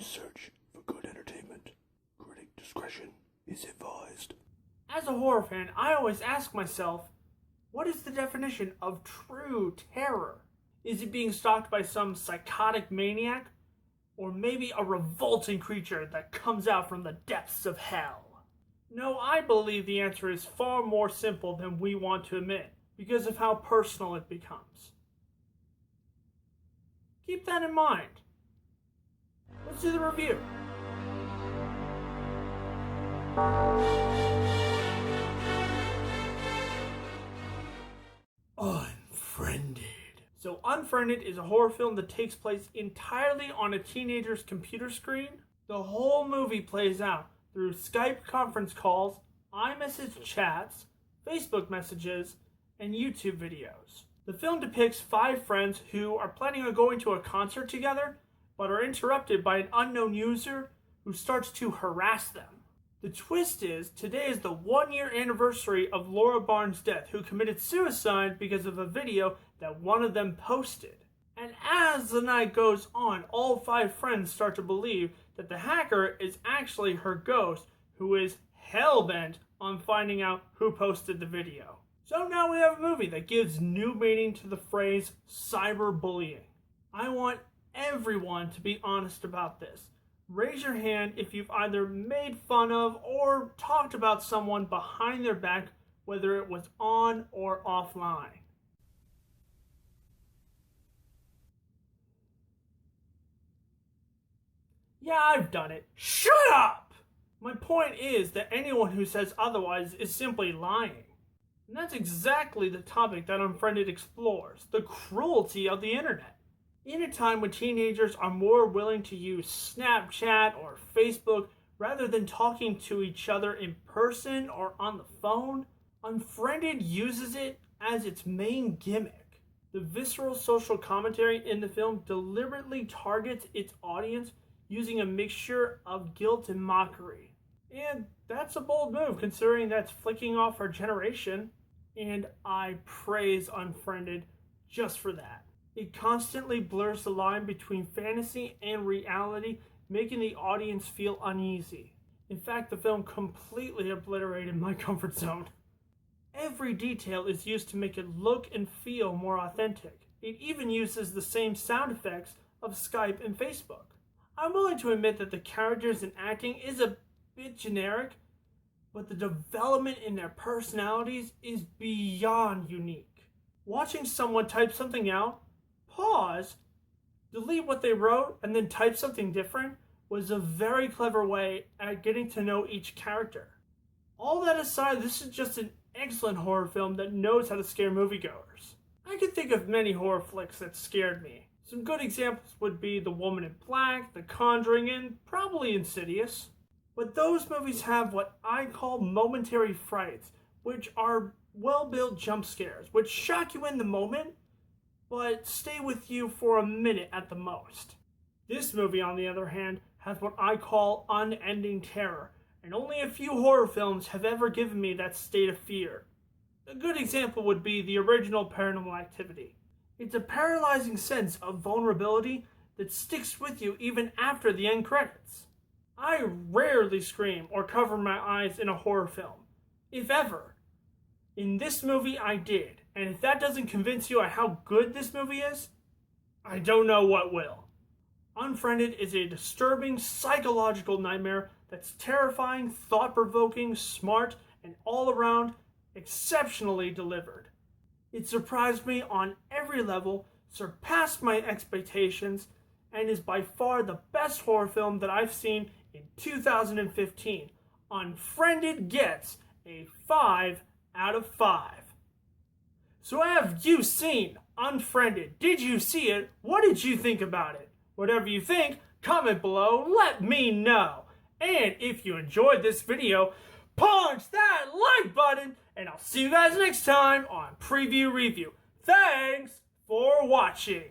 search for good entertainment. Critic discretion is advised. As a horror fan, I always ask myself, what is the definition of true terror? Is it being stalked by some psychotic maniac? Or maybe a revolting creature that comes out from the depths of hell? No, I believe the answer is far more simple than we want to admit, because of how personal it becomes. Keep that in mind. Let's do the review. Unfriended. So Unfriended is a horror film that takes place entirely on a teenager's computer screen. The whole movie plays out through Skype conference calls, iMessage chats, Facebook messages, and YouTube videos. The film depicts 5 friends who are planning on going to a concert together, but are interrupted by an unknown user who starts to harass them. The twist is, today is the 1-year anniversary of Laura Barnes' death, who committed suicide because of a video that one of them posted. And as the night goes on, all 5 friends start to believe that the hacker is actually her ghost, who is hell-bent on finding out who posted the video. So now we have a movie that gives new meaning to the phrase cyberbullying. I want everyone to be honest about this. Raise your hand if you've either made fun of or talked about someone behind their back, whether it was on or offline. Yeah, I've done it. Shut up! My point is that anyone who says otherwise is simply lying. And that's exactly the topic that Unfriended explores, the cruelty of the internet. In a time when teenagers are more willing to use Snapchat or Facebook rather than talking to each other in person or on the phone, Unfriended uses it as its main gimmick. The visceral social commentary in the film deliberately targets its audience using a mixture of guilt and mockery. And that's a bold move considering that's flicking off our generation. And I praise Unfriended just for that. It constantly blurs the line between fantasy and reality, making the audience feel uneasy. In fact, the film completely obliterated my comfort zone. Every detail is used to make it look and feel more authentic. It even uses the same sound effects of Skype and Facebook. I'm willing to admit that the characters and acting is a bit generic, but the development in their personalities is beyond unique. Watching someone type something out, pause, delete what they wrote, and then type something different was a very clever way at getting to know each character. All that aside, this is just an excellent horror film that knows how to scare moviegoers. I can think of many horror flicks that scared me. Some good examples would be The Woman in Black, The Conjuring, and probably Insidious. But those movies have what I call momentary frights, which are well-built jump scares, which shock you in the moment, but stay with you for a minute at the most. This movie, on the other hand, has what I call unending terror, and only a few horror films have ever given me that state of fear. A good example would be the original Paranormal Activity. It's a paralyzing sense of vulnerability that sticks with you even after the end credits. I rarely scream or cover my eyes in a horror film, if ever. In this movie, I did, and if that doesn't convince you of how good this movie is, I don't know what will. Unfriended is a disturbing psychological nightmare that's terrifying, thought-provoking, smart, and all around exceptionally delivered. It surprised me on every level, surpassed my expectations, and is by far the best horror film that I've seen in 2015. Unfriended gets a 5 out of 5. So have you seen Unfriended? Did you see it? What did you think about it? Whatever you think, comment below, let me know. And if you enjoyed this video, punch that like button, and I'll see you guys next time on Preview Review. Thanks for watching.